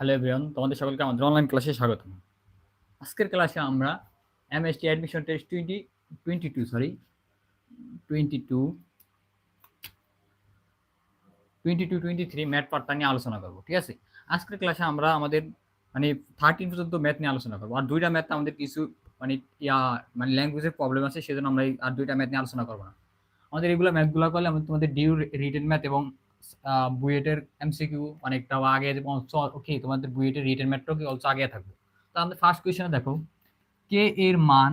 Hello everyone, তোমাদের সকলকে আমাদের অনলাইন ক্লাসে স্বাগতম। আজকের ক্লাসে আমরা এমএসটি অ্যাডমিশন টেস্ট 2023 ম্যাথ পার্টটা নিয়ে আলোচনা করবো। ঠিক আছে, আজকের ক্লাসে আমরা আমাদের মানে 13 পর্যন্ত ম্যাথ নিয়ে আলোচনা করবো। আর দুইটা ম্যাথ আমাদের কিছু মানে ল্যাঙ্গুয়েজের প্রবলেম আছে, সেজন্য আমরা আর দুইটা ম্যাথ নিয়ে আলোচনা করবো না। আমাদের এগুলো ম্যাথগুলো করলে আমাদের তোমাদের ডিউ রিটেন ম্যাথ এবং বুয়েটের এমসিকিউ অনেকটাও আগে ওকে, তোমাদের বুয়েটের রিটেন ম্যাথটাও কি অলসো আগে থাকবে। তো আমাদের ফার্স্ট কোয়েশ্চনে দেখো, কে এর মান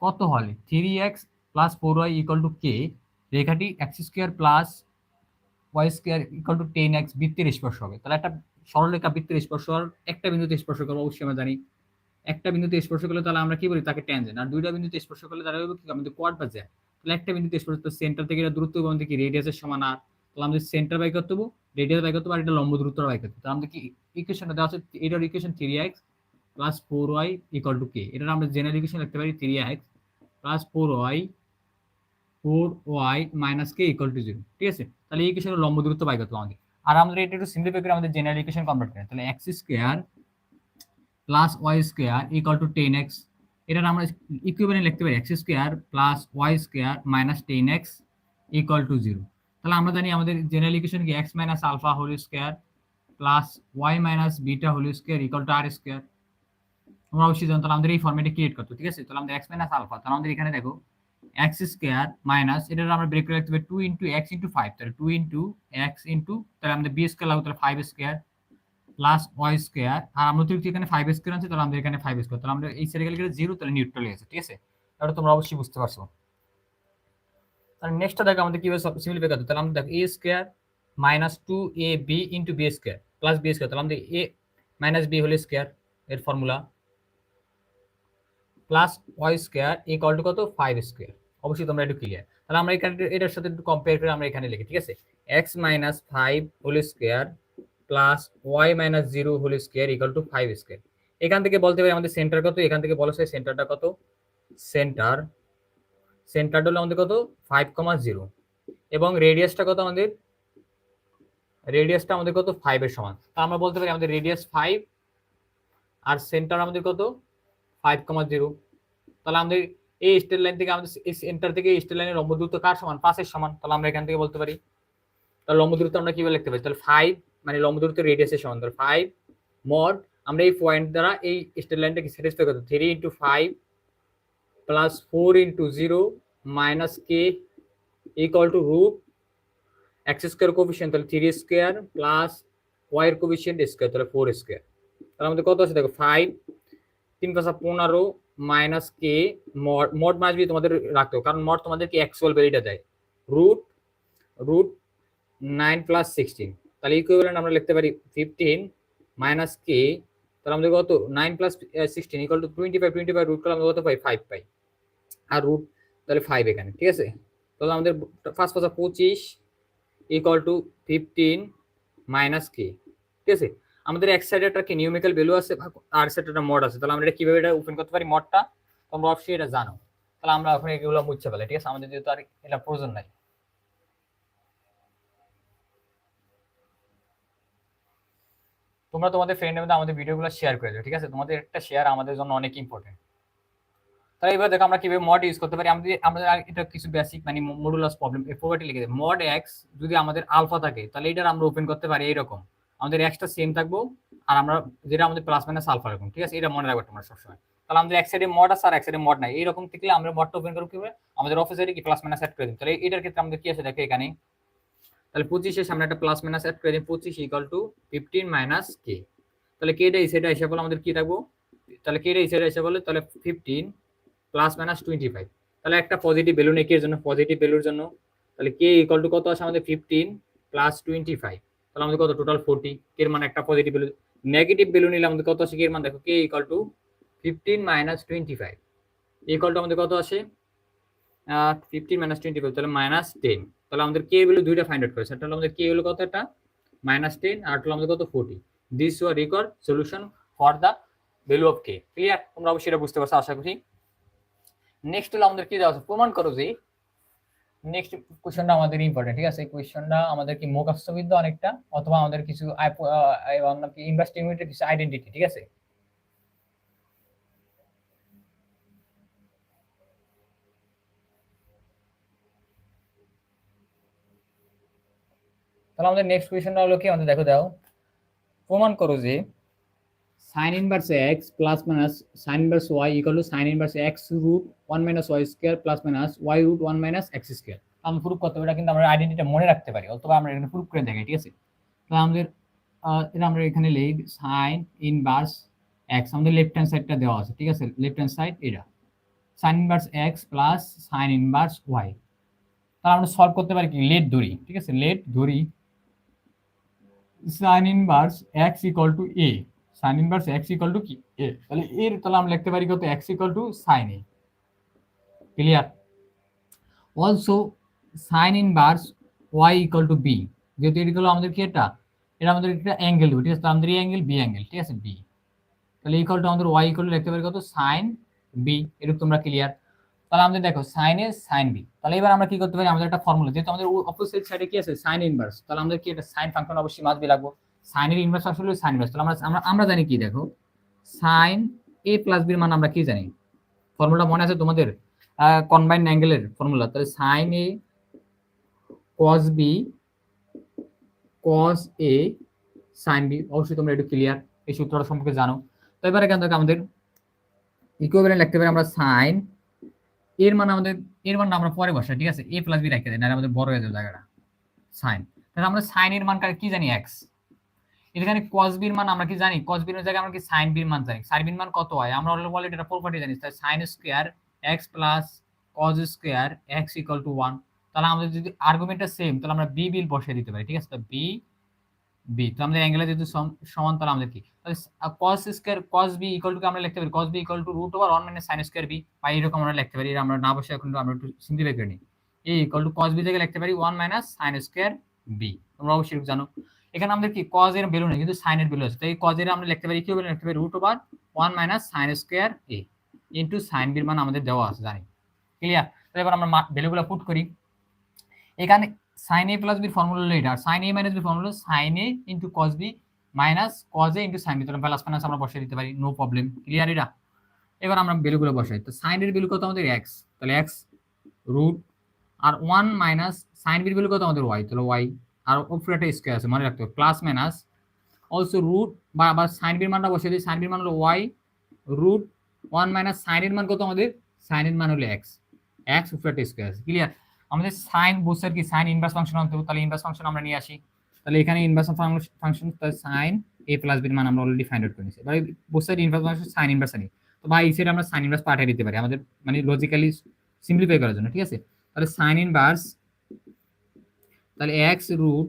কত হলে 3x plus 4y equal to k রেখাটি x square plus Y square equal to 10x বৃত্তের স্পর্শ হবে। তাহলে একটা সরলরেখা বৃত্তের স্পর্শ একটা বিন্দুতে স্পর্শ করবো, অবশ্যই আমরা জানি একটা বিন্দুতে স্পর্শ করলে তাহলে আমরা কি বলি, তাকে ট্যানজেন্ট। আর দুইটা বিন্দুতে স্পর্শ করলে তাহলে কি আমাদের কোয়াড বা জ্যা। তাহলে একটা বিন্দুতে স্পর্শ, সেন্টার থেকে এটা দূরত্ব আমাদের কি রেডিয়াসের সমান। আর তাহলে আমাদের সেন্টার বাই করতে হবে, রেডিয়াস বাই করতে হবে, আর এটা লম্ব দূরত্ব বাই করতে হবে। তাহলে আমাদের কি ইকুয়েশনটা দেওয়া আছে, এটার equation 3x plus 4y equal to K. এটার আমরা জেনারেল ইকুয়েশন লিখতে পারি 3x plus 4y minus K equal to 0। ঠিক আছে, তাহলে এই ইকুয়েশনের লম্ব দূরত্ব বাই করতে হবে আমাদের। আর আমরা এটা একটু সিম্পলিফাই করে আমাদের জেনারেল ইকুয়েশন কনভার্ট করি। তাহলে x square plus Y square equal to 10x, এটা আমরা ইকুইভ্যালেন্ট লিখতে পারি x square plus Y square minus 10x equal to 0। তাহলে আমরা জানি আমাদের জেনারেল ইকুয়েশন কি x minus alpha whole square plus y minus beta whole square equal to r square. আমরা অবশ্যই জানি, তাহলে আমাদের এই ফর্মেটে ক্রিয়েট করতে। ঠিক আছে, তাহলে আমাদের x মাইনাস আলফা, তাহলে আমাদের এখানে দেখো x স্কোয়ার মাইনাস এটা আমরা ব্রেক করে লিখতে পারি 2 ইন্টু x ইন্টু 5, তাহলে 2 ইন্টু x ইন্টু, তাহলে আমাদের বি স্কোয়ার লাগবে, তাহলে 5 স্কোয়ার প্লাস ওয়াই স্কোয়ার। আর আমরা অতিরিক্ত এখানে 5 স্কোয়ার আছে, তাহলে আমাদের এখানে 5 স্কোয়ার, তাহলে আমরা এই সাইডে গেলে 0, তাহলে নিউট্রাল আছে। ঠিক আছে, তাহলে তোমরা অবশ্যই বুঝতে পারছো। তাহলে নেক্সটটা দেখো আমাদের কিভাবে সিম্পলিফাই করতে। তাহলে আমরা দেখো a square minus 2ab into B square plus B square, তাহলে আমাদের a minus B whole square এর formula plus Y square equal to কত 5 স্কোয়ার। অবশ্যই তোমরা একটু ক্লিয়ার। তাহলে আমরা এখানে এটার সাথে একটু কম্পেয়ার করে আমরা এখানে লিখি। ঠিক আছে, x minus 5 whole square plus y minus 0 whole square equal to 5 square. এখান থেকে বলতে পারি আমাদের সেন্টার কত, এখান থেকে বলা হয় সেন্টারটা কত, সেন্টারটা হলো আমাদের কত 5,0 এবং রেডিয়াসটা কত, আমাদের রেডিয়াসটা আমাদের কত 5 এর সমান। তা আমরা বলতে পারি আমাদের রেডিয়াস 5 আর সেন্টার আমাদের কত 5,0। তাহলে আমাদের এই স্ট্রেট লাইন থেকে আমাদের এই সেন্টার থেকে এই স্ট্রেট লাইনের লম্ব দূরত্ব কার সমান, 5 এর সমান। তাহলে আমরা এখান থেকে বলতে পারি, তাহলে লম্ব দূরত্ব আমরা কিভাবে লিখতে পারি, তাহলে 5 মানে লম্ব দূরত্ব রেডিয়াসের সমান, তাহলে 5 মড আমরা এই পয়েন্ট দ্বারা এই স্ট্রেট লাইনটাকে স্যাটিসফাই করতে 3 into 5 plus 4 into 0 minus K equal to root x square coefficient, তাহলে 3 স্কোয়ার প্লাস ওয়াই এর কোফিসিয়েন্ট স্কোয়ার, তাহলে 4 স্কোয়ার। তাহলে আমাদের কত আছে দেখো 5 3 × 15 মাইনাস কে মড মাস বি তোমাদের রাখতে হবে, কারণ মড তোমাদেরকে অ্যাকচুয়াল ভ্যালুটা দেয়, রুট 9 প্লাস 16। তাহলে ইকুইভ্যালেন্ট আমরা লিখতে পারি 15 মাইনাস কে, তাহলে আমাদের কত 9 প্লাস 16 ইকুয়াল টু 25 রুট করলে আমরা কত পাই 5 পাই, আর রুট তাহলে 5 এখানে। ঠিক আছে, তাহলে আমাদের ফার্স্ট 25 ইকুয়াল টু 15 মাইনাস কে। ঠিক আছে, আমাদের এক সাইডে একটা কি নিউমেরিক্যাল ভ্যালু আছে আর সাইডে একটা মড আছে। তাহলে আমরা এটা কিভাবে এটা ওপেন করতে পারি মডটা, তোমরা অবশ্যই এটা জানো। তাহলে আমরা এখন এগুলো মুছে ফেলাই। ঠিক আছে, আমাদের যেহেতু আর এটা প্রয়োজন নাই। তোমরা তোমাদের ফ্রেন্ডের মধ্যে আমাদের ভিডিওগুলো শেয়ার করে দাও। ঠিক আছে, তোমাদের একটা শেয়ার আমাদের জন্য অনেক ইম্পর্টেন্ট। তাহলে এবার দেখো আমরা কিভাবে মড ইউজ করতে পারি। আমাদের এটা কিছু বেসিক মানে মডুলাস প্রবলেম এই প্রপার্টি লিখে দেয়। মড এক্স যদি আমাদের আলফা থাকে, তাহলে এটার আমরা ওপেন করতে পারি এইরকম, আমাদের এক্সটা সেম থাকবো আর আমরা যেটা আমাদের প্লাস মাইনাস আলফা এরকম। ঠিক আছে, এটা মনে রাখবে তোমরা সবসময়। তাহলে আমাদের এক সাইডে মড আছে আর এক সাইডে মড নাই, এইরকম থাকলে আমরা মডটা ওপেন করবো কিভাবে, আমাদের অফ সাইডে কি প্লাস মাইনাস অ্যাড করে দিই। তাহলে এটার ক্ষেত্রে আমাদের কি আছে দেখো এখানে, তাহলে 25 এর সামনে একটা প্লাস মাইনাস অ্যাড করে দিই, 25 ইকুয়াল টু 15 মাইনাস কে। তাহলে কে টা এই সাইডে এসে বলে আমাদের কি থাকবো, তাহলে কে টা এই সাইডে এসে বলে তাহলে 15 প্লাস মাইনাস 25। তাহলে একটা পজিটিভ ভ্যালু নেই, এর জন্য পজিটিভ ভ্যালুর জন্য। তাহলে কে ইকুয়াল টু কত আসে আমাদের 15 প্লাস 25, তাহলে আমাদের কত টোটাল 40। এর মানে একটা পজিটিভ ভ্যালু। নেগেটিভ ভ্যালু নিলে আমাদের কত আসে, এর মান দেখো কে ইকুয়াল টু 15 মাইনাস 25 ইকুয়াল টু আমাদের কত আসে 15 মাইনাস 25, তাহলে মাইনাস 10। তাহলে আমাদের কে ভ্যালু দুইটা ফাইন্ড আউট করেছে, সেটা হলো আমাদের কে হলো কত, একটা মাইনাস 10 আর হলো আমাদের কত 40। This were required solution for the value of k. Clear, তোমরা অবশ্যই এটা বুঝতে পারছো আশা করি। নেক্সট হলো আমাদের কি দেওয়া আছে, প্রমাণ করো যে নেক্সট কোশ্চেনটা আমাদের ইম্পর্টেন্ট, ঠিক আছে? এই কোশ্চেনটা আমাদের কি মুখস্থবিদ্যা অনেকটা, অথবা আমাদের কিছু ইনভেস্টিগেটের কিছু আইডেন্টিটি, ঠিক আছে? তাহলে আমাদের নেক্সট কোশ্চেনটা হলো কি, আমাদের দেখো দাও, প্রমাণ করো যে sin inverse x plus minus sin inverse y equal to sin inverse x root 1 minus y square plus minus y root 1 minus x square। আমরা প্রুফ করতে হবে, এটা কিন্তু আমরা আইডেন্টিটিটা মনে রাখতে পারি, অথবা আমরা এখানে প্রুফ করে দেখাই, ঠিক আছে? তাহলে আমাদের এটা আমরা এখানে লিখ sin ইনভার্স x, আমাদের লেফট হ্যান্ড সাইডটা দেওয়া আছে, ঠিক আছে? লেফট হ্যান্ড সাইড এটা sin inverse x plus sin inverse y। তাহলে আমরা সলভ করতে পারি কি, লেট ধরি, ঠিক আছে? লেট ধরি sin inverse x equal to a, sin inverse x equal to কি a, তাহলে আমরা লিখতে পারি কত, x equal to sin a। Clear? Also sin inverse y equal to b, যেহেতু এটা হলো আমাদের কি, এটা আমাদের একটা অ্যাঙ্গেল দেবে, ঠিক আছে? আমাদের এই অ্যাঙ্গেল b অ্যাঙ্গেল, ঠিক আছে? b, তাহলে ইকুয়াল টু আমাদের y ইকুয়াল টু লিখতে পারি কত, sin b। এরকম তোমরা ক্লিয়ার? তাহলে আমাদের দেখো sin a sin b, তাহলে এবার আমরা কি করতে পারি, আমাদের একটা ফর্মুলা, যেহেতু আমাদের অপোজিট সাইডে কি আছে, sin ইনভার্স, তাহলে আমাদের কি এটা sin ফাংশন অবশ্যই মাসবি লাগবে। sin এর ইনভার্স আসলে sin ইনভার্স, তাহলে আমরা জানি কি, দেখো sin a প্লাস b এর মান আমরা কি জানি, ফর্মুলা মনে আছে তোমাদের, কম্বাইন্ড অ্যাঙ্গেলের ফর্মুলা। তাহলে sin a cos b cos a sin b, অবশ্যই তোমরা একটু ক্লিয়ার, এই সূত্রটা সম্পর্কে জানো। তো এবার এখান থেকে আমাদের ইকুইভ্যালেন্ট লিখতে পারি আমরা sin এর মান, আমাদের এর মানটা আমরা পরে বসাই, ঠিক আছে? a প্লাস b রেখে দেই, না আমাদের বড় হয়ে যাবে জায়গাটা sin। তাহলে আমরা sin এর মান কি জানি, x। এখানে cos b এর মান আমরা কি জানি, cos b এর জায়গায় আমরা কি sin b এর মান জানি, sin b এর মান কত হয় আমরা অলরেডি এটা প্রপার্টি জানি, তাই sin square x plus cos square x equal to 1। তাহলে আমাদের যদি আর্গুমেন্টটা সেম, তাহলে আমরা b বিল বসিয়ে দিতে পারি, ঠিক আছে? তো b তো আমাদের অ্যাঙ্গেলে যেহেতু সমান, তাহলে আমাদের কি, cos square cos b equal to আমরা লিখতে পারি cos b equal to root over 1 minus sin square b, বা এরকম আমরা লিখতে পারি, আমরা না বসে এখন আমরা একটু সিম্পলিফাই করে নিই, a equal to cos b থেকে লিখতে পারি 1 মাইনাস sin স্কয়ার b। তোমরা অবশ্যই জানো এখানে আমাদের কি cos এর ভ্যালু নেই, কিন্তু sin এর ভ্যালু আছে, তাই cos এর আমরা লিখতে পারি কি বলে লিখতে পারি, root over 1 minus sin square a into sin b এর মান আমাদের দেওয়া আছে, জানি। ক্লিয়ার? তাহলে এবার আমরা ভ্যালুগুলো পুট করি। এখানে sin a প্লাস b এর ফর্মুলা হলো এটা, আর sin a minus b formula হলো sin a into cos b minus cos a into sin b, তাহলে প্লাস মাইনাস আমরা বসিয়ে দিতে পারি, নো প্রবলেম। ক্লিয়ার এটা? এবার আমরা ভ্যালুগুলো বসাই। তো sin এর ভ্যালু কত আমাদের x, তাহলে x রুট, আর 1 মাইনাস sin b এর ভ্যালু কত আমাদের y, তাহলে y, আর উপরে একটা স্কয়ার আছে মনে রাখতে হবে, প্লাস মাইনাস অলসো রুট, বা আবার sin b এর মানটা বসিয়ে দিই, sin b এর মান হলো y রুট 1 মাইনাস sin এর মান কত আমাদের, sin এর মান হলো x উপরে একটা স্কয়ার আছে। ক্লিয়ার? আমাদের sin বুঝছে কি, sin ইনভার্স ফাংশন আনতে হবে, তাহলে ইনভার্স ফাংশন আমরা নিয়ে আসি। তাহলে এখানে ইনভার্স ফাংশন, তাহলে sin a প্লাস b এর মান আমরা অলরেডি ফাইন্ড আউট করে নিয়েছি, এবারে বুঝছে ইনভার্স ফাংশন sin ইনভার্স আনি, তো ভাই এই সাইডে আমরা sin ইনভার্স পাঠিয়ে দিতে পারি আমাদের মানে লজিক্যালি সিম্পলিফাই করার জন্য, ঠিক আছে? তাহলে sin ইনভার্স, তাহলে x root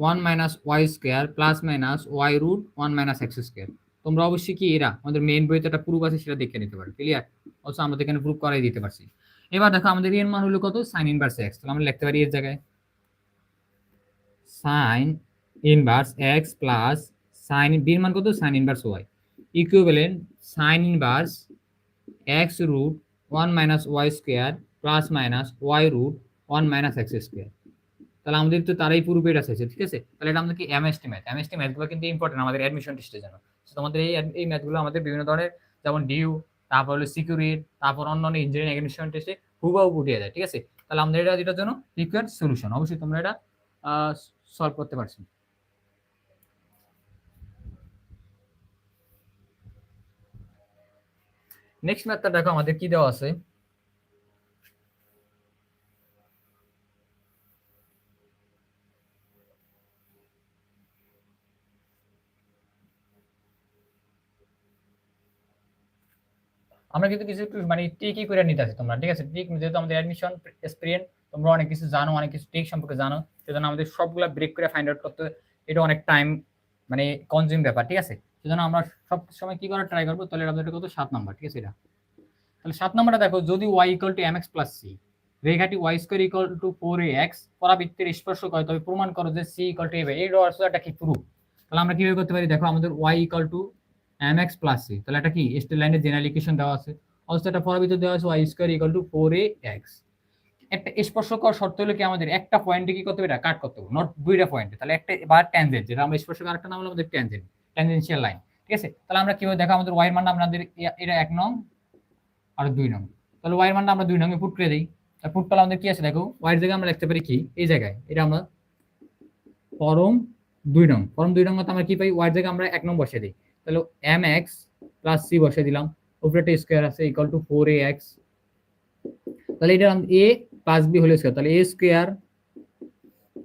1 minus y square plus minus y root 1 minus x square. তোমরা অবশ্যই কি এরা আমাদের মেইন বইতে একটা প্রুফ আছে, সেটা দেখে নিতে পারো। ক্লিয়ার? অলসো আমরা এখানে প্রুফ করাই দিতে পারছি। এবার দেখো আমাদের এর মান হলো কত, sin ইনভার্স x, তাহলে আমরা লিখতে পারি এর জায়গায় sin inverse x plus sin b এর মান কত, sin inverse y equivalent sin inverse x root 1 minus y square plus minus y root 1 minus x square. তাহলে আমাদের তো তারাই পুরো পেড আছে, ঠিক আছে? তাহলে এটা আমাদের কি এমএসটি ম্যাথগুলো কিন্তু ইম্পর্টেন্ট আমাদের অ্যাডমিশন টেস্টের জন্য। তোমাদের এই ম্যাথগুলো আমাদের বিভিন্ন ধরনের, যেমন ডিউ, তারপর হলো সিকিউরিটি, তারপর অন্যান্য ইঞ্জিনিয়ারিং অ্যাডমিশন টেস্টে হুবহু উঠিয়ে যায়, ঠিক আছে? তাহলে আমাদের এটার জন্য রিকোয়ার্ড সলিউশন, অবশ্যই তোমরা এটা সলভ করতে পারছো। নেক্সট ম্যাথটা দেখো আমাদের কি দেওয়া আছে, আমরা কিন্তু কিছু একটু মানে ট্রিকই করে নিতে আছি তোমরা, ঠিক আছে? ট্রিক যেহেতু আমাদের অ্যাডমিশন এক্সপেরিয়েন্স, তোমরা অনেক কিছু জানো, অনেক কিছু ট্রিক সম্পর্কে জানো, সেজন্য আমাদের সবগুলা ব্রেক করে ফাইন্ড আউট করতে এটা অনেক টাইম মানে কনজিউম ব্যাপার, ঠিক আছে? সেজন্য আমরা সব সময় কি করার ট্রাই করবো, তাহলে আমাদের কত 7 নাম্বার, ঠিক আছে? এটা তাহলে 7 নাম্বারটা দেখো, যদি y equal two mx plus c, রেখাটি y square equal to 4ax পরাবৃত্তের স্পর্শক হয়, তবে প্রমাণ করো যে c ইকুয়াল টু a, এই রসটা কি প্রুফ। তাহলে আমরা কিভাবে করতে পারি, দেখো আমাদের y equal two mx plus c, তাহলে এটা কি স্ট্রেট লাইনের জেনারেল ইকুয়েশন দেওয়া আছে, অলসো এটা পরাবৃত্ত দেওয়া আছে y square equal to 4ax। একটা স্পর্শক শর্ত হলো কি আমাদের একটা পয়েন্টে কি করতে হবে, এটা কাট করতে হবে, নট দুইটা পয়েন্টে। তাহলে একটা বা ট্যানজেন্ট, যেটা আমরা স্পর্শক, আরেকটা নাম হলো আমাদের ট্যানজেন্ট, ট্যানজেনশিয়াল লাইন। ঠিক আছে, তাহলে আমরা কিভাবে দেখো আমাদের ওয়াই এর মানটা আমাদের এটা 1 নং আর 2 নং। তাহলে ওয়াই এর মানটা আমরা 2 নং এ পুট করে দেই। তাহলে পুট করলে আমাদের কি আছে দেখো, ওয়াই এর জায়গায় আমরা লিখতে পারি কি, এই জায়গায় এটা আমরা পরম 2 নং, পরম 2 নং মত আমরা কি পাই, ওয়াই এর জায়গায় আমরা 1 নং বসিয়ে দিই। তাহলে mx প্লাস c বসিয়ে দিলাম, উপরে একটা স্কয়ার আছে ইকুয়াল টু 4ax। তাহলে এটা a plus b whole square, তাহলে a স্কয়ার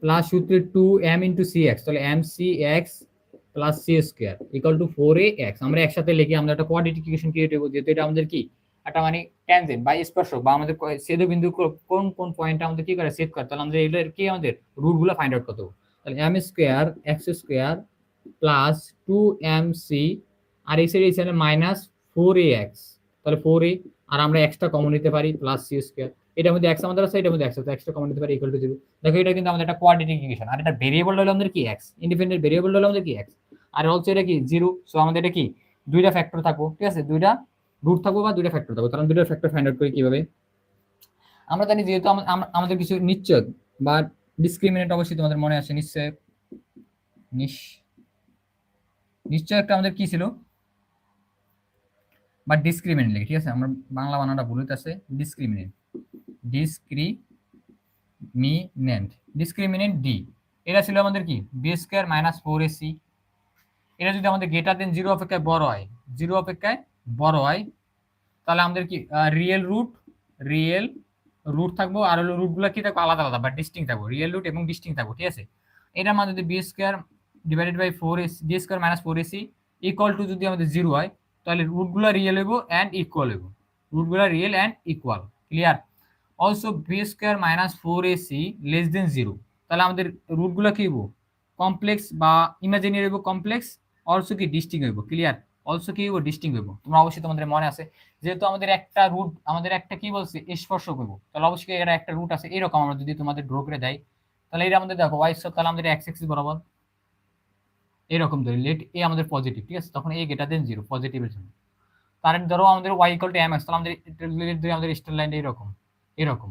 প্লাস সূত্রে 2m ইনটু cx, তাহলে mcx plus c square equal to 4ax। আমরা একসাথে লিখে আমরা একটা কোয়াড্রেটিক ইকুয়েশন ক্রিয়েট করব, যেহেতু এটা আমাদের কি একটা মানে ট্যানজেন্ট বা স্পর্শক বা আমাদের ছেদবিন্দু কোন কোন পয়েন্টে আমাদের কি করে সেট করে, তাহলে আমাদের এগুলোর কি আমাদের রুটগুলো ফাইন্ড আউট করতে হবে। তাহলে m square x square plus 2mc আর এই সাইডে এখানে মাইনাস 4ax, তাহলে 4a আর আমরা এক্সট্রা কমন নিতে পারি প্লাস c স্কয়ার, এটার মধ্যে x আমাদের আছে, এটার মধ্যে x আছে, এক্সট্রা কমন নিতে পারি ইকুয়াল টু 0। দেখো এটা কিন্তু আমাদের একটা কোয়াড্রেটিক ইকুয়েশন, আর এটা ভেরিয়েবল হলো আমাদের কি x, ইন্ডিপেন্ডেন্ট ভেরিয়েবল হলো আমাদের কি x, আর অলসো এটা কি 0। সো আমাদের এটা কি দুইটা ফ্যাক্টর থাকবো, ঠিক আছে, দুইটা রুট থাকবো বা দুইটা ফ্যাক্টর থাকবো। তাহলে দুইটা ফ্যাক্টর ফাইন্ড আউট করি কিভাবে, আমরা জানি যেহেতু আমাদের কিছু নিশ্চয় বা ডিসক্রিমিনেন্ট অবশ্যই তোমাদের মনে আছে, নিশ্চয় একটা আমাদের কি ছিল বা ডিসক্রিমিনেন্ট লিখি, ঠিক আছে, আমরা বাংলা বানানটা ভুল হইতাছে, ডিসক্রিমিনেন্ট ডি, এটা ছিল আমাদের কি বি স্কয়ার মাইনাস 4ac। এটা যদি আমাদের গ্রেটার দেন 0 অপেক্ষায় বড় হয়, 0 অপেক্ষায় বড় হয়, তাহলে আমাদের কি রিয়েল রুট থাকবো, আর হলো রুটগুলো কি থাকবো আলাদা আলাদা বা ডিস্টিংক্ট থাকবো, রিয়েল রুট এবং ডিস্টিংক্ট থাকবো, ঠিক আছে। এটার মানে যদি B square divided by 4ac, B square minus 4ac equal to যদি আমাদের 0 হয়, তাহলে রুটগুলো রিয়েল হইব এন্ড ইকুয়াল হইব, রুটগুলো real and equal, clear. Also B square minus 4ac less than 0, তাহলে আমাদের রুটগুলো কি হইব কমপ্লেক্স বা ইমাজিনারি হইব, কমপ্লেক্স, অলসো কি ডিস্টিংক্ট হইব, ক্লিয়ার, অলসো কি হইব ডিস্টিংক্ট হইব। তোমরা অবশ্যই তোমাদের মনে আছে যেহেতু আমাদের একটা রুট, আমাদের একটা কি বলছে স্পর্শক হইব, তাহলে অবশ্যই এটা একটা রুট আছে এরকম, আমরা যদি তোমাদের ড্র করে দেয়, তাহলে এটা আমাদের দেখো ওয়াই স্কয়ার, তাহলে আমাদের এক্স এক্সিস বরাবর এরকম ধরি, লেট এ আমাদের পজিটিভ, ঠিক আছে, তখন এ গ্রেটার দেন 0 পজিটিভের জন্য। তার ধরো আমাদের y equal to m x, তাহলে আমাদের লেট ধরি আমাদের স্টার লাইনটা এরকম এরকম,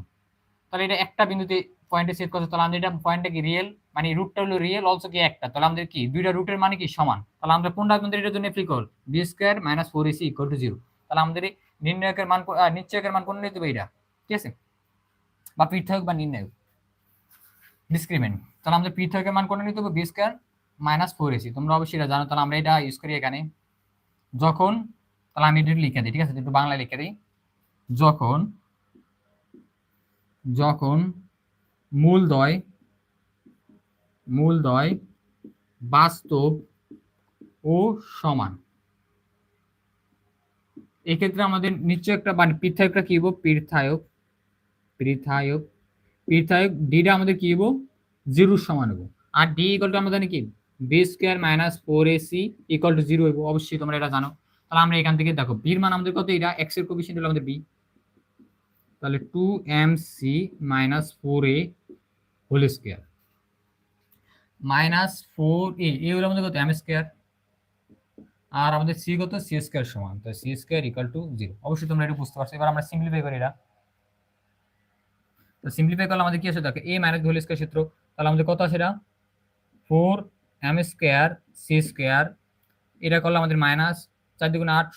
তাহলে এটা একটা বিন্দুতে পয়েন্টে সেট করতে, তাহলে আমাদের এটা পয়েন্টটা কি রিয়েল, মানে রুটটা হলো রিয়েল, অলসো কি একটা, তাহলে আমাদের কি দুইটা রুটের মানে কি সমান, তাহলে আমরা কোনটা আমাদের এটার জন্য applicable, b square minus 4ac equal to 0। তাহলে আমাদের এই নির্ণায়কের মান নিশ্চয়কের মান কোন নিতে হবে এটা, ঠিক আছে, বা পৃথক বা নির্ণায়ক ডিসক্রিমিনেন্ট, তাহলে আমাদের পৃথকের মান কোন নিতে হবে, বি স্কয়ার মাইনাস 4ac, তোমরা অবশ্যই এটা জানো। তাহলে আমরা এটা ইউজ করি এখানে যখন, তাহলে আমি এটা লিখে দিই, ঠিক আছে, একটু বাংলায় লিখে দিই, যখন যখন মূলদ্বয় বাস্তব ও সমান, এক্ষেত্রে আমাদের নিশ্চয় একটা মানে পৃথকটা কি হবো, পৃথক ডিটা আমাদের কি হবো 0 সমান হবো, আর ডি ইকুয়াল টু আমরা জানি কি b square minus 4ac equal to 0 হবো, অবশ্যই তোমরা এটা জানো। তাহলে আমরা এখান থেকে দেখো বির মান আমাদের কত, এটা এক্স এর কোএফিসিয়েন্ট হলো আমাদের বি, তাহলে 2mc minus 4a whole square minus 4a, a হলো আমাদের কত এম স্কয়ার, আর আমাদের সি কত, সি স্কয়ার সমান, তো সি স্কয়ার ইকুয়াল টু 0, অবশ্যই তোমরা এটা বুঝতে পারছো। এবার আমরা সিম্পলিফাই করি এটা, তো সিম্পলিফাই করলে আমাদের কি আসে দেখো a মাইনাস হোল স্কয়ার সূত্র, তাহলে আমাদের কত আসে এটা 4m স্কয়ার সি স্কয়ার, এটা করলে আমাদের মাইনাস 4 দুগুণ 8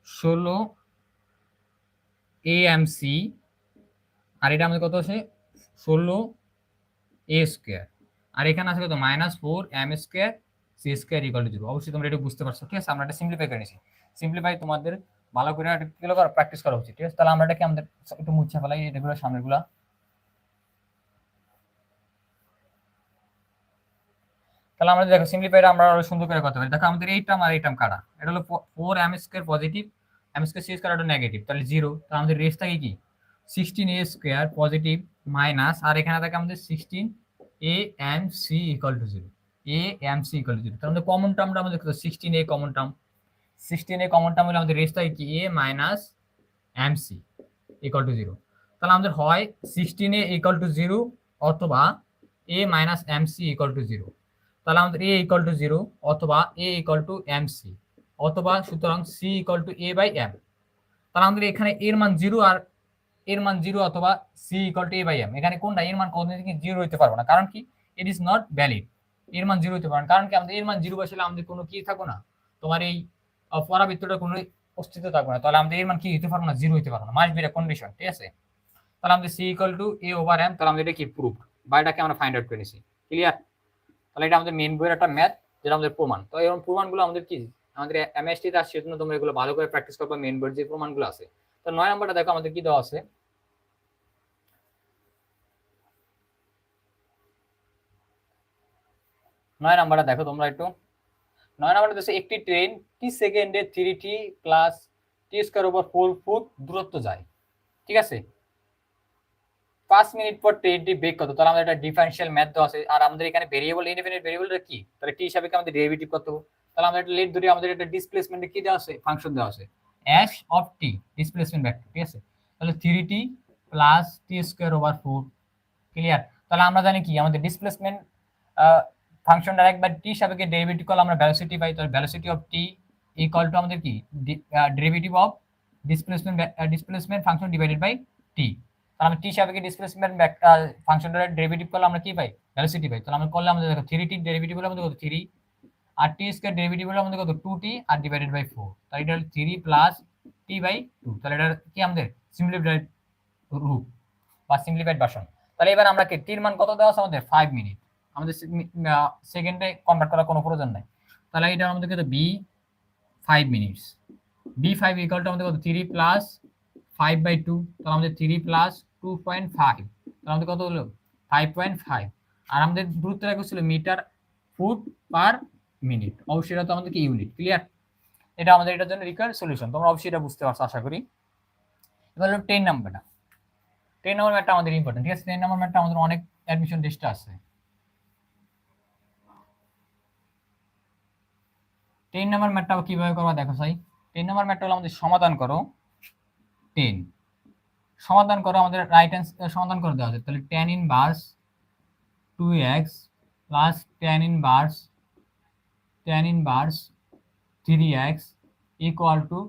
16 amc, আর এটা আমাদের কত আসে 16a স্কয়ার, আর এখানে আছে কত minus 4m square c square equal to 0। অবশ্যই তোমরা এটা বুঝতে পারছো, ঠিক আছে, আমরা এটা সিম্পলিফাই করে নিয়েছি। সিম্পলিফাই তোমাদের ভালো করে কিলো করা প্র্যাকটিস করা উচিত, ঠিক আছে। তাহলে আমরা এটাকে আমাদের একটু মুছে ফেলাই এগুলো সামনেগুলা, তাহলে আমরা দেখো সিম্পলিফাইড আমরা আরো সুন্দর করে করতে পারি। দেখো আমাদের এই টার্ম আর এই টার্ম কাটা, এটা হলো 4m square positive, m square c square এটা নেগেটিভ, তাহলে 0, তাহলে আমাদের রেস থাকে কি 16a স্কয়ার পজিটিভ মাইনাস, আর এখানে থাকে আমাদের 16amc equal to 0, amc equal to 0, তাহলে আমাদের কমন টার্মটা আমাদের কত 16a common term, 16a common term হলে আমাদের রেস থাকে কি a minus mc equal to 0, তাহলে আমাদের হয় 16a ইকুয়াল টু 0 অথবা a minus mc equal to 0, তাহলে আমাদের a ইকুয়াল টু 0 অথবা a ইকুয়াল টু mc অথবা সুতরাং c equal to a by m, তাহলে আমাদের এখানে এর মান 0 আর এর মান 0 অথবা c equal to a by m. এখানে কোনটা এর মান কোনদিন কি 0 হইতে পারবে না, কারণ কি ইট ইজ নট ভ্যালিড। এর মান 0 হইতে পারে না, কারণ কি আমাদের এর মান 0 বসালে আমাদের কোনো কি থাকবে না, তোমার এই পরাবৃত্তটার কোনো অস্তিত্ব থাকবে না। তাহলে আমাদের এর মান কি হইতে পারবে না, 0 হইতে পারবে না, মাস্ট বি এ কন্ডিশন। ঠিক আছে, তাহলে আমাদের c equal to a over m, তাহলে আমাদের এটা কি প্রুফ বা এটাকে আমরা ফাইন্ড আউট করে নিছি। ক্লিয়ার? তাহলে এটা আমাদের মেইন বইয়ের একটা ম্যাথ, যেটা আমাদের প্রমাণ। তো এরকম প্রমাণগুলো আমাদের কি আমাদের এমএসটি তে আসছে, সেজন্য তোমরা এগুলো ভালো করে প্র্যাকটিস করবে, মেইন বইয়ের যে প্রমাণগুলো আছে। তো 9 নম্বরটা দেখো আমাদের কি দেওয়া আছে। 9 নম্বরটা দেখো তোমরা একটু। 9 নম্বরে দেখো একটি ট্রেন টি সেকেন্ডে 3t plus T square over 4 foot দূরত্ব যায়। ঠিক আছে, 5 মিনিট পর ট্রেনটি ব্রেক কত? তাহলে আমাদের একটা ডিফারেনশিয়াল ম্যাথ দেওয়া আছে, আর আমাদের এখানে ভেরিয়েবল ইন্ডিপেন্ডেন্ট ভেরিয়েবলটা কি, তাহলে টি হিসাবে আমাদের ডেরিভেটিভ কত। তাহলে আমরা একটা লেট ধরি, আমাদের একটা ডিসপ্লেসমেন্টে কি দেওয়া আছে, ফাংশন দেওয়া আছে H of T, displacement vector. ঠিক আছে, তাহলে 3t plus T square over 4। Clear? তাহলে আমরা জানি কি আমাদের displacement function direct by T সাপেক্ষে ডেরিভেটিভ করলে আমরা ভেলোসিটি পাই। তাহলে velocity of T equal to আমাদের কি derivative of displacement function divided by T. তাহলে আমরা টি সাপেক্ষে ডিসপ্লেসমেন্ট ফাংশনটার ডেরিভেটিভ করলে আমরা কি পাই, ভেলোসিটি পাই। তাহলে আমরা করলে আমাদের দেখো 3t ডেরিভেটিভ হলো আমাদের কত 3, আর টি স্কয়ার ডেরিভেটিভ হলো আমাদের কত 2t, আর ডিভাইডেড বাই 4। তাহলে এটা হলো 3 প্লাস টি বাই 2। তাহলে এটা কি আমাদের সিম্পলিফাইড রূপ বা সিম্পলিফাইড ভার্সন। তাহলে এবার আমরা কি টির মান কত দেওয়া আছে আমাদের 5 মিনিট, আমাদের সেকেন্ডে কনভার্ট করার কোনো প্রয়োজন নাই। তাহলে এটা আমাদের কত b 5 minutes, b 5 equal to আমাদের কত 3 প্লাস 5 বাই 2। তাহলে আমাদের 3 প্লাস 2.5, তাহলে আমাদের কত হলো 5.5। আর আমাদের দূরত্ব রাখা ছিল মিটার ফুট পার মিনিট, অবশ্যই এটা তো আমাদের কি ইউনিট। ক্লিয়ার? এটা আমাদের এটার জন্য রিকোয়ার্ড সলিউশন, তোমরা অবশ্যই এটা বুঝতে পারছো আশা করি। এবার হলো 10 নাম্বারটা। 10 নম্বর ম্যাথটা আমাদের ইম্পর্টেন্ট। ঠিক আছে, 10 নম্বর ম্যাথটা আমাদের অনেক অ্যাডমিশন টেস্টে আছে। 10 নম্বর ম্যাথটা কিভাবে করবা দেখো ভাই। 10 নম্বর ম্যাথটা হলো আমাদের সমাধান করো 10, সমাধান করো আমাদের রাইট হ্যান্ড সমাধান করে দেওয়া আছে। তাহলে tan inverse 2x plus tan inverse 3x equal to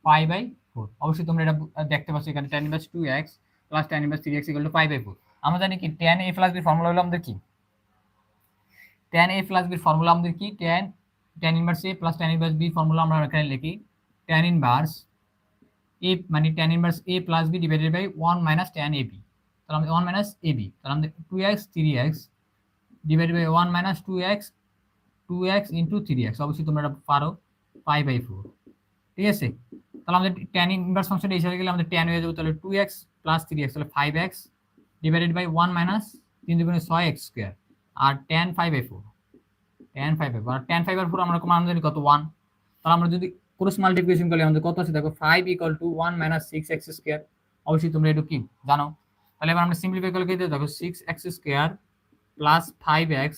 pi by 4। অবশ্যই তোমরা এটা দেখতে পাচ্ছ এখানে tan inverse 2x plus tan inverse 3x equal to pi by 4। আমরা জানি কি tan a plus b formula হলো আমাদের কি, tan a plus b formula আমাদের কি tan inverse a plus tan inverse b formula আমরা এখানে লিখি tan ইনভার্স a মানে tan inverse a plus b divided by 1 minus tan ab। তাহলে আমাদের 1 মাইনাস ab, তাহলে আমাদের 2x 3x divided by 1 minus 2x into 3x। অবশ্যই তোমরা এটা পারো, পাই বাই 4। ঠিক আছে, তাহলে আমাদের tan ইনভার্স ফাংশনটা হিসাবে গেলে আমাদের tan হয়ে যাবে, তাহলে 2x প্লাস 3x, তাহলে 5x ডিভাইডেড বাই 1 মাইনাস 3 দুগুণে 6x স্কয়ার, আর tan 5/4, tan 5/4, আর tan 5/4 আমরা মান জানি কত 1। তাহলে আমরা যদি ক্রস মাল্টিপ্লিকেশন করলে আমাদের কত আছে দেখো 5 equal two 1 minus 6x square. অবশ্যই তোমরা এটা কি জানো। তাহলে এবার আমরা সিম্পলিফাই করলে কি দেখো 6x square plus 5x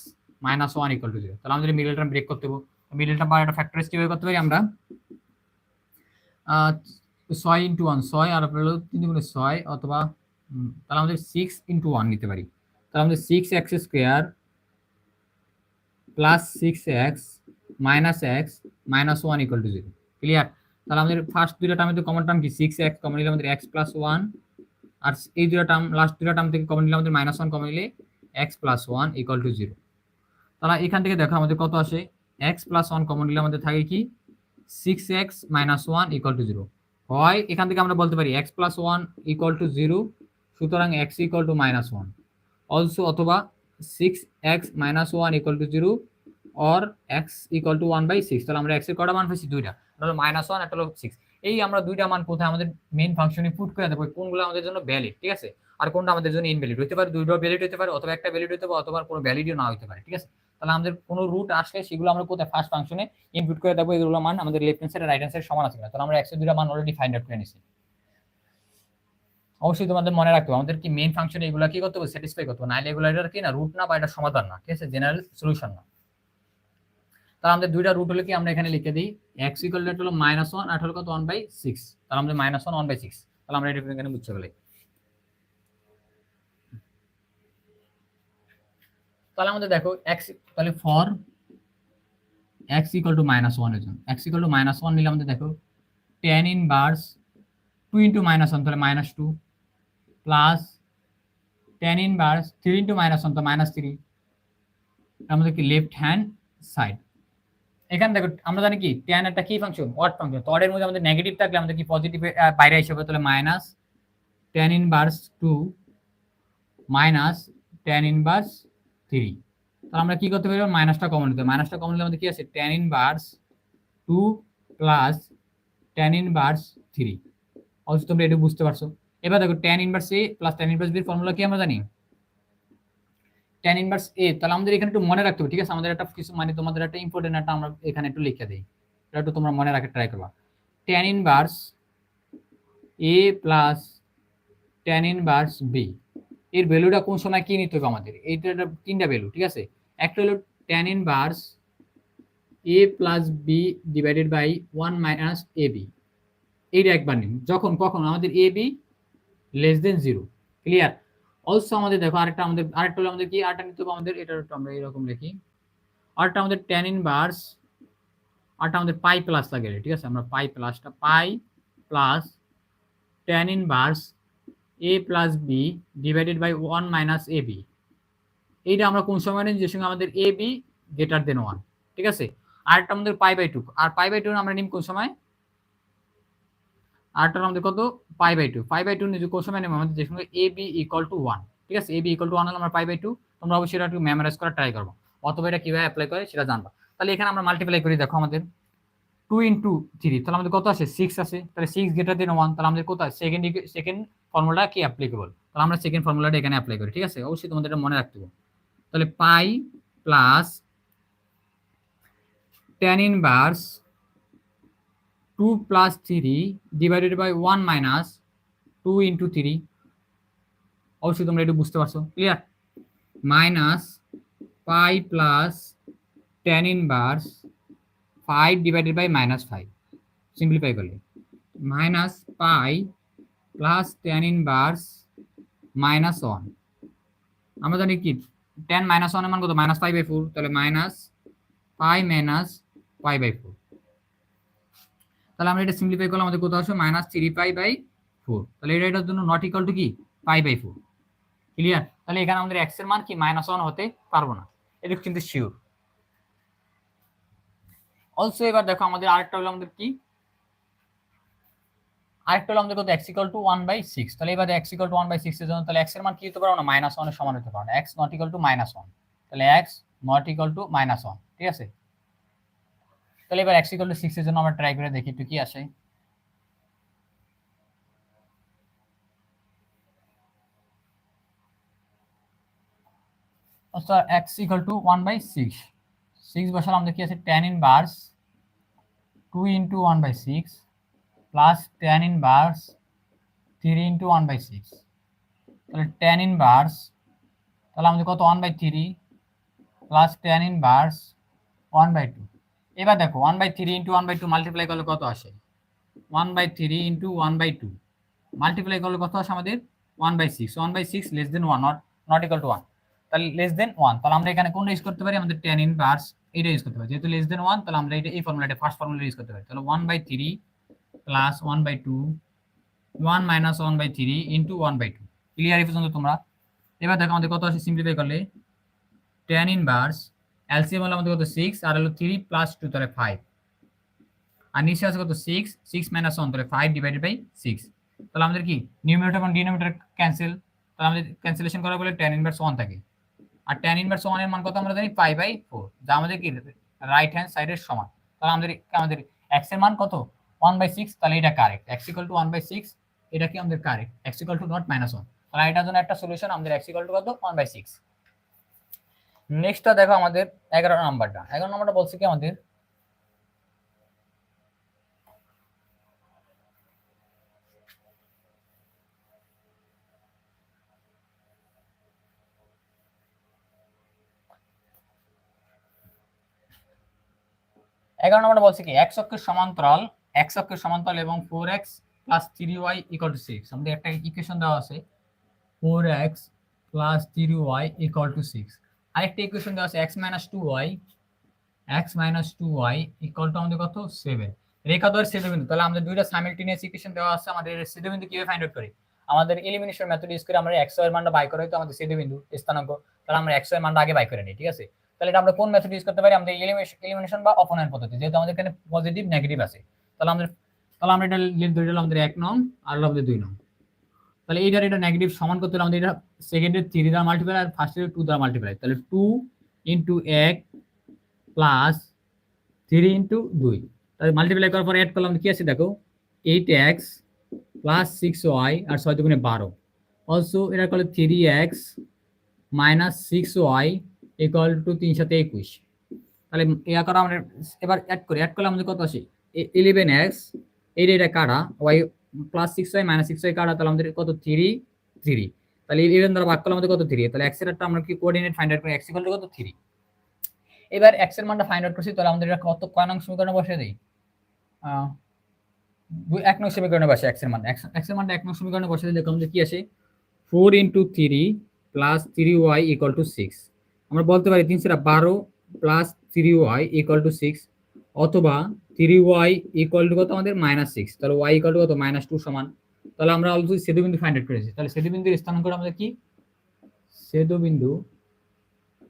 minus 1 equal to 0। তাহলে আমাদের মিডল টার্ম ব্রেক করতে হবে। মিডল টার্ম বা একটা ফ্যাক্টরাইজ কিভাবে করতে পারি আমরা, 6 ইন্টু 1 6, আর হলো 3 দুগুণে 6, অথবা তাহলে আমাদের 6 ইন্টু 1 নিতে পারি। তাহলে আমাদের 6x square plus 6x minus x minus 1 equal to 0। Clear? তাহলে আমাদের ফার্স্ট দুইটা টার্মে তো কমন টার্ম কি 6x কমন নিলে আমাদের x প্লাস 1, আর এই দুইটা টার্ম লাস্ট দুইটা টার্ম থেকে কমন নিলে আমাদের মাইনাস 1 কমন নিলে x প্লাস 1 ইকুয়াল টু 0। তাহলে এখান থেকে দেখো আমাদের কত আসে, x প্লাস 1 কমন নিলে আমাদের থাকে কি 6x মাইনাস 1 ইকুয়াল টু 0। হয় এখান থেকে আমরা বলতে পারি x প্লাস 1 ইকুয়াল টু 0, সুতরাং x equal to minus 1 also, অথবা 6x minus 1 equal to 0 or x equal to 1/6। তাহলে আমরা x এর কটা মান পেয়েছি, দুইটা, একটা হলো -1 একটা হলো 6। এই আমরা দুইটা মান কোথায় আমাদের মেইন ফাংশনে পুট করে দেবো, কোনগুলো আমাদের জন্য ভ্যালিড, ঠিক আছে, আর কোনটা আমাদের জন্য ইনভ্যালিড হতে পারে। দুইটা ভ্যালিড হতে পারে, অথবা একটা ভ্যালিড হতে পারে, অথবা কোনো ভ্যালিডও না হতে পারে। ঠিক আছে, তাহলে আমাদের কোনো রুট আসলে সেগুলো আমরা কোথায় ফার্স্ট ফাংশনে ইনপুট করে দেবো, এগুলো মান আমাদের লেফট হ্যান্ড সাইড আর রাইট হ্যান্ড সাইড সমান আছে কিনা। তাহলে আমরা x এর দুইটা মান অলরেডি ফাইন্ড আউট করে নিয়েছি। অবশ্যই তোমাদের মনে রাখতে হবে আমাদের কি মেইন ফাংশনে এগুলো কি করতে হবে, স্যাটিসফাই করতে হবে, নাইলে এগুলো এটা কি না রুট না, বা এটা সমাধান না, ঠিক আছে, জেনারেল সলিউশন না। তাহলে আমাদের দুইটা রুট হলো কি, আমরা এখানে লিখে দিই x ইকুয়াল টু হলো -1 আর হলো কত 1/6। তাহলে আমাদের -1 1/6, তাহলে আমরা এটা এখানে মুছে ফেলি। তাহলে আমাদের দেখো x, তাহলে ফর x ইকুয়াল টু -1 এর জন্য x ইকুয়াল টু -1 নিলে আমাদের দেখো tan ইনভার্স 2 * -1 তাহলে -2 প্লাস tan ইনভার্স 3 ইনটু -1 তো -3, আমাদের কি লেফট হ্যান্ড সাইড। এখানে দেখো আমরা জানি কি tan একটা কি ফাংশন, অড ফাংশন, তো অডের মধ্যে আমাদের নেগেটিভ থাকলে আমাদের কি পজিটিভ বাইরে হিসেবে তাহলে minus tan inverse 2 minus tan inverse 3। তাহলে আমরা কি করতে পারি, মাইনাসটা কমন নিতে, মাইনাসটা কমন নিলে আমাদের কি আছে tan inverse 2 plus tan inverse 3। অবশ্যই তোমরা এটা বুঝতে পারছো। এবার দেখো tan inverse a plus tan inverse b এর ফর্মুলা কি আমরা জানি, tan ইনভার্স a। তাহলে আমাদের এখানে একটু মনে রাখতে হবে, ঠিক আছে, আমাদের একটা কিছু মানে তোমাদের একটা ইম্পর্টেন্ট একটা আমরা এখানে একটু লিখে দেই, এটা একটু তোমরা মনে রাখতে ট্রাই করবা। tan inverse a plus tan inverse b এর ভ্যালুটা কোন সময় কি নিতে হবে আমাদের, এইটা তিনটা ভ্যালু, ঠিক আছে। একটা হলো tan inverse a plus b divided by 1 minus ab, এইটা একবার নিন যখন কখন আমাদের ab less than 0, clear. Also আমাদের দেখো আরেকটা হলো আমাদের কি আরেকটা নিতে হবে আমাদের, এটা একটু আমরা এরকম লিখি, আরেকটা আমাদের tan ইনভার্স, আরেকটা আমাদের পাই প্লাস লাগে, ঠিক আছে, আমরা পাই প্লাসটা pi plus tan inverse a plus b divided by 1 minus ab, এইটা আমরা কোন সময় নিই, যে সঙ্গে আমাদের ab গ্রেটার দেন 1, ঠিক আছে। আরেকটা আমাদের pi by 2, R pi by 2 আমরা নিব কোন সময়, আরটা আমাদের কত পাই বাই 2 নিয়ে কোন সময় নেব আমাদের, যে সঙ্গে ab ইকুয়াল টু 1, ঠিক আছে, ab ইকুয়াল টু 1 হলে আমরা পাই বাই 2, তোমরা অবশ্যই এটা একটু মেমোরাইজ করার ট্রাই করবে, অথবা এটা কিভাবে অ্যাপ্লাই করে সেটা জানবা। তাহলে এখানে আমরা মাল্টিপ্লাই করি, দেখো আমাদের 2 ইনটু 3, তাহলে আমাদের কত আসে 6 আছে, তাহলে 6 গ্রেটার দেন 1, তাহলে আমাদের কত আছে সেকেন্ড ফর্মুলা কি অ্যাপ্লিকেবল, তাহলে আমরা সেকেন্ড ফর্মুলাটা এখানে অ্যাপ্লাই করি, ঠিক আছে, অবশ্যই তোমাদের এটা মনে রাখতে হবে। তাহলে pi plus tan inverse 2 plus 3 divided by 1 minus 2 into 3, অবশ্যই তোমরা এটা বুঝতে পারছো, clear. Minus pi plus tan inverse 5 divided by -5, simplify করলে minus pi plus tan inverse -1, আমরা জানি কি tan -1 এর মান কত -5/4, তাহলে মাইনাস পাই মাইনাস পাই/4, তাহলে আমরা এটা সিম্পলিফাই করলে আমাদের কত আসবে -3π/4, তাহলে এটার জন্য নট ইকুয়াল টু কি π/4, ক্লিয়ার। তাহলে এখানে আমাদের x এর মান কি -1 হতে পারবো না, এটা কিন্তু শিওর। অলসো এবার দেখো আমাদের আরেকটা হলো আমাদের কি, আরেকটা হলো আমাদের কত x ইকুয়াল টু 1/6, তাহলে এবার x ইকুয়াল টু 1/6 এর জন্য তাহলে x এর মান কি হতে পারবো না -1 এর সমান হতে পারবো না, x নট ইকুয়াল টু -1, তাহলে x নট ইকুয়াল টু -1, ঠিক আছে। তাহলে এবার x ইকুয়াল টু 6 এর জন্য আমরা ট্রাই করে দেখি একটু কি আসে। আচ্ছা x ইকুয়াল টু 1/6, 6 বসালে আমাদের কি আছে tan inverse 2 into 1/6 plus tan inverse 3 into 1/6, তাহলে tan ইনভার্স, তাহলে আমাদের কত 1/3 প্লাস tan ইনভার্স 1/2। এবার দেখো 1/3 ইনটু 1/2 মাল্টিপ্লাই করলে কত আসে, 1/3 ইনটু 1/2 মাল্টিপ্লাই করলে কত আসে আমাদের 1/6, 1/6 less than 1, not equal to 1, তাহলে লেস দেন 1, তাহলে আমরা এখানে কোনটা ইউজ করতে পারি, আমাদের tan ইনভার্স এটা ইউজ করতে পারি, যেহেতু লেস দেন 1 তাহলে আমরা এটা এই ফর্মুলাটা ফার্স্ট ফর্মুলা ইউজ করতে পারি, তাহলে 1/3 প্লাস 1/2 1 মাইনাস 1/3 ইনটু 1/2, ক্লিয়ার এই পর্যন্ত তোমরা। এবার দেখো আমাদের কত আসে সিম্পলিফাই করলে, tan ইনভার্স এলসিএম হলো আমাদের কত 6 আর হলো 3 প্লাস 2 তাহলে 5, আর নিচে আছে কত 6 6 মাইনাস 1 তাহলে 5 ডিভাইডেড বাই 6, তাহলে আমাদের কি নিউমারেটর এবং ডিনোমিনেটর ক্যান্সেল, তাহলে আমাদের ক্যান্সেলেশন করা বলে tan ইনভার্স 1 থাকে, আর tan ইনভার্স 1 এর মান কত আমরা জানি π/4, যা আমাদের কি রাইট হ্যান্ড সাইডের সমান, তাহলে আমাদের x এর মান কত 1/6, তাহলে এটা কারেক্ট, x = 1/6, এটা কি আমাদের কারেক্ট, x = নট -1, তাহলে এটার জন্য একটা সলিউশন আমাদের x = কত 1/6। নেক্সটটা দেখো আমাদের 11 নাম্বারটা, 11 নাম্বারটা বলছে কি আমাদের এগারো নম্বরটা বলছে কি x অক্ষের সমান্তরাল এবং 4x plus 3y equal to 6, আমাদের একটা ইকুয়েশন দেওয়া আছে 4x plus 3y equal to 6, আরেকটা ইকুয়েশন দেওয়া আছে x minus 2y equal to আমাদের কত 7, রেখাদ্বয়ের ছেদবিন্দু, তাহলে আমাদের দুইটা সাইমালটেনিয়াস ইকুয়েশন দেওয়া আছে, আমাদের ছেদবিন্দু কিভাবে ফাইন্ড আউট করি, আমাদের এলিমিনেশন মেথড ইউজ করে আমরা এক্স এর মানটা বাই করে তো আমাদের সেটি বিন্দু স্থানাঙ্ক, তাহলে আমরা এক্স এর মানটা আগে বাই করে নিই, ঠিক আছে। তাহলে এটা আমরা কোন মেথড ইউজ করতে পারি, আমাদের এলিমিনেশন বা অপনয়ন পদ্ধতি, যেহেতু আমাদের এখানে পজিটিভ নেগেটিভ আছে। তাহলে আমরা এটা ধরে নিলাম আমাদের 1 নং আর আমাদের 2 নং। তাহলে এটা নেগেটিভ সমান করতে হলে আমাদের এটা সেকেন্ডের 3 দ্বারা মাল্টিপ্লাই আর ফার্স্টের 2 দ্বারা মাল্টিপ্লাই, তাহলে 2 ইনটু 1 প্লাস 3 ইনটু 2, তাহলে মাল্টিপ্লাই করার পর অ্যাড করলাম কি আছে দেখো 8x প্লাস 6y আর 6 দুগুণে 12, অলসো এটা করলে 3x minus 6y equal to 3 সাথে 21। তাহলে এটা করা আমরা এবার অ্যাড করলে আমাদের কত আসে 11x, এটা কাটা y plus 6y minus 6y কাটা, তাহলে আমাদের কত 3 তাহলে 11 দ্বারা ভাগ করলে আমাদের কত 3, তাহলে x এর একটা আমরা কি কোঅর্ডিনেট ফাইন্ড আউট করি, x ইকুয়াল টু কত 3। এবার x এর মানটা ফাইন্ড আউট করছি, তাহলে আমাদের এটা কত কয় নং সমীকরণে বসিয়ে দেই, 1 নং সমীকরণে বসে x এর মানটা 1 নং সমীকরণে বসিয়ে দিলে আমাদের কি আসে 4 into 3 plus 3y equal to 6। আমরা বলতে পারি 3 সেটা 12 প্লাস 3y ইকুয়াল টু 6, অথবা 3y ইকুয়াল টু কত আমাদের -6, তাহলে y ইকুয়াল টু কত -2 সমান। তাহলে আমরা অলরেডি ছেদবিন্দু ফাইন্ড আউট করেছি, তাহলে ছেদবিন্দুর স্থানাঙ্ক আমাদের কি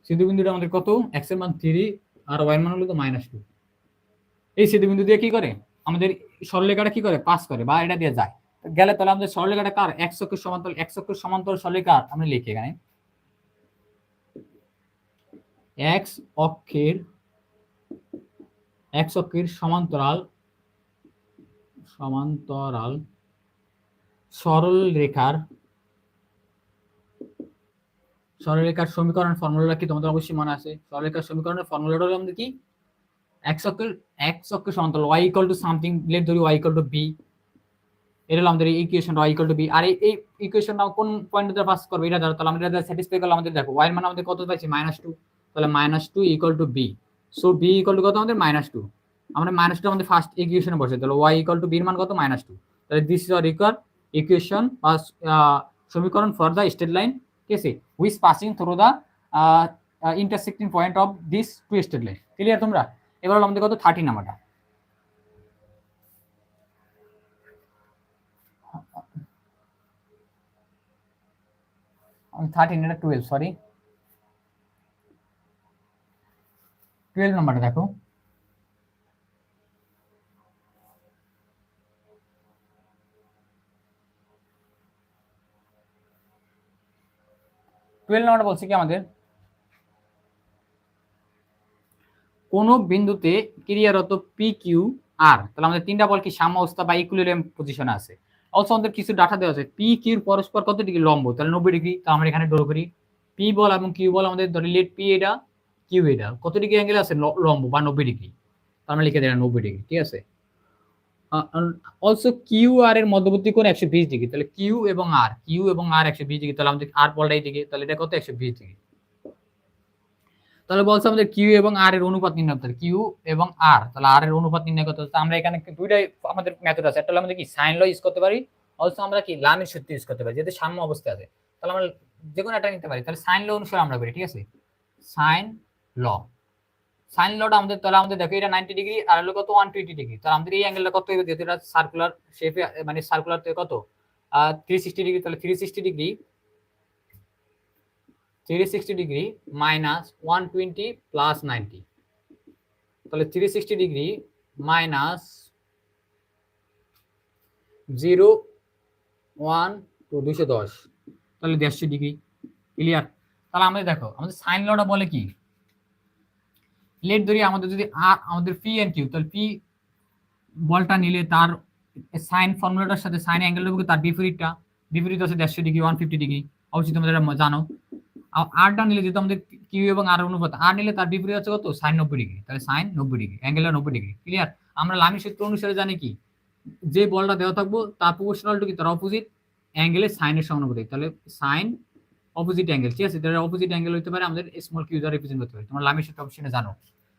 ছেদবিন্দুটা আমাদের কত x এর মান 3 আর y এর মান হলো তো -2। এই ছেদবিন্দু দিয়ে কি করে আমাদের সরলরেখাটা কি করে পাস করে বা এটা দিয়ে যায় গেলে, তাহলে আমাদের সরলরেখাটা কার x অক্ষের সমান্তরাল সরলরেখা আমরা লিখি এখানে x অক্ষের সমান্তরাল সরলরেখার সমীকরণ ফর্মুলাটা কি তোমাদের অবশ্যই মনে আছে। সরলরেখার সমীকরণের ফর্মুলাটা হলো আমাদের কি x অক্ষের সমান্তরাল y equal to something, let ধরি y ইকুয়াল টু b, এটা হলো আমাদের equation y equal to b। আর এই ইকুয়েশনটা কোন পয়েন্ট দ্বারা পাস করবে এটা ধরো, তাহলে আমরা এটা স্যাটিসফাই করলে আমাদের দেখো y এর মান আমাদের কত পাইছি -2, তাহলে -2 equal to b, so b equal to কত আমাদের -2। আমরা -2 আমাদের ফার্স্ট ইকুয়েশনে বসে, তাহলে y ইকুয়াল টু b এর মান কত -2, তাহলে দিস ইজ আওয়ার ইকুয়েশন বা সমীকরণ ফর দা স্ট্রেট লাইন, ঠিক আছে, which passing through the intersecting point of this two straight line. Clear তোমরা? এবার হলো আমাদের কত 13 নাম্বারটা, 13 এটা 12 সরি 12 নাম্বারটা দেখো, নাম্বারটা বলছি কি আমাদের কোন বিন্দুতে ক্রিয়ারত পি কিউ আর, তাহলে আমাদের তিনটা বল কি সাম্য অবস্থা বা ইকুইলিব্রিয়াম পজিশনে আছে। অলসো আমাদের কিছু ডাটা দেওয়া আছে পি কিউর পরস্পর কত ডিগ্রি লম্ব, তাহলে 90 ডিগ্রি। তো আমরা এখানে ড্র করি পি বল এবং কিউ বল আমাদের ধরি লেট পি এটা কিউ এটা কত ডিগ্রি অ্যাঙ্গেল আছে লম্ব বা 90 ডিগ্রি, তো আমরা লিখে দিলাম 90 ডিগ্রি, ঠিক আছে। অলসো কিউ আর এর মধ্যবর্তী কোণ 120 ডিগ্রি, তাহলে কিউ এবং আর 120 ডিগ্রি, তাহলে আমাদের আর বলটাই দিকে, তাহলে এটা কত 120 ডিগ্রি। তাহলে বলছে আমাদের কিউ এবং আর এর অনুপাত নির্ণয় করতে, কিউ এবং আর, তাহলে আর এর অনুপাত নির্ণয় করতে হচ্ছে। আমরা এখানে দুইটাই আমাদের মেথড আছে, একটা হলো আমাদের কি সাইন ল ইউজ করতে পারি, অলসো আমরা কি লামির সূত্র ইউজ করতে পারি, যেহেতু সাম্য অবস্থা আছে, তাহলে আমরা যে কোনো একটা নিতে পারি। তাহলে সাইন ল অনুসারে আমরা করি, ঠিক আছে, সাইন লটা আমাদের, তাহলে আমাদের দেখো এটা 90 ডিগ্রি আর হলো কত 120 ডিগ্রি, তাহলে আমাদের এই অ্যাঙ্গেলটা কত হবে, যেহেতু এটা সার্কুলার শেপে মানে সার্কুলার থেকে কত 360 ডিগ্রি, তাহলে 360 ডিগ্রি মাইনাস 120 প্লাস 90, তাহলে 360 ডিগ্রি মাইনাস 0 1 টু 210, তাহলে 150 ডিগ্রি। ক্লিয়ার? তাহলে আমাদের দেখো আমাদের সাইন লটা বলে কি, লেট ধরি আমাদের যদি আমাদের পি এন্ড কিউ, তাহলে পি বলটা নিলে তার সাইন ফর্মুলাটার সাথে সাইন অ্যাঙ্গেলটা তার বিপরীত হচ্ছে 150 ডিগ্রি 150 ডিগ্রি, অবশ্যই তোমরা এটা জানো। আরটা নিলে যেহেতু আমাদের কিউ এবং আর অনুপাত, আর নিলে তার বিপরীত হচ্ছে কত সাইন 90 ডিগ্রি, তাহলে সাইন 90 ডিগ্রি, অ্যাঙ্গেলটা 90 ডিগ্রি। ক্লিয়ার? আমরা লামির সূত্র অনুসারে জানি কি যে বলটা দেওয়া থাকবো তার প্রপোর্শনাল টু কি তার অপোজিট অ্যাঙ্গেলের সাইনের সমানুপাতিক, তাহলে সাইন অপোজিট অ্যাঙ্গেল, ঠিক আছে, তাহলে অপোজিট অ্যাঙ্গেল হতে পারে আমাদের স্মল কিউ দ্বারা রিপ্রেজেন্ট করতে পারে। তোমরা লামির সূত্র অবশ্যই জানো।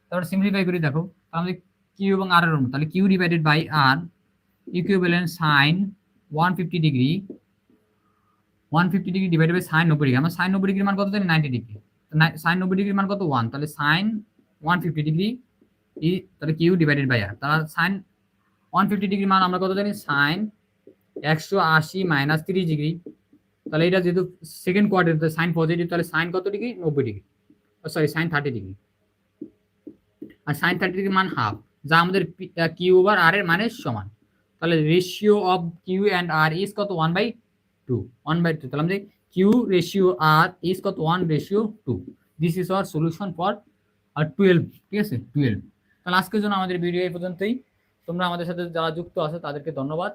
তারপরে সিম্পলিফাই করে দেখো, তাহলে আমাদের কিউ এবং আর এর অনুপাত, তাহলে Q divided by R equivalent sine 150 degree divided by sine 90 degree. আমরা সাইন 90 ডিগ্রির মান কত জানি 90 ডিগ্রি, সাইন 90 ডিগ্রির মান কত 1, তাহলে সাইন 150 ডিগ্রি তাহলে কিউ ডিভাইডেড বাই আর, তাহলে সাইন 150 ডিগ্রি মান আমরা কত জানি সাইন 180 মাইনাস 30 ডিগ্রি, তাহলে এটা যেহেতু সেকেন্ড কোয়াড্রেন্ট সাইন পজিটিভ, তাহলে সাইন কত degree? 90 degree, sorry sine 30 degree. আর সাইন 30 ডিগ্রি মান হাফ, যা আমাদের কিউ ওভার আর এর মানের সমান। তাহলে ratio of Q and R is কত? 1/2, 1/2। তাহলে আমাদের কিউ রেশিও আর ইজ কত? 1/2। This is our solution for 12, ঠিক আছে 12। তাহলে আজকের জন্য আমাদের ভিডিও এই পর্যন্তই। তোমরা আমাদের সাথে যারা যুক্ত আছে তাদেরকে ধন্যবাদ।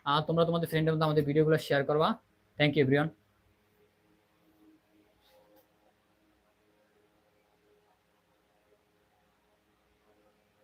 আর তোমরা তোমাদের ফ্রেন্ডের মধ্যে আমাদের ভিডিওগুলো শেয়ার করবা। Thank you everyone.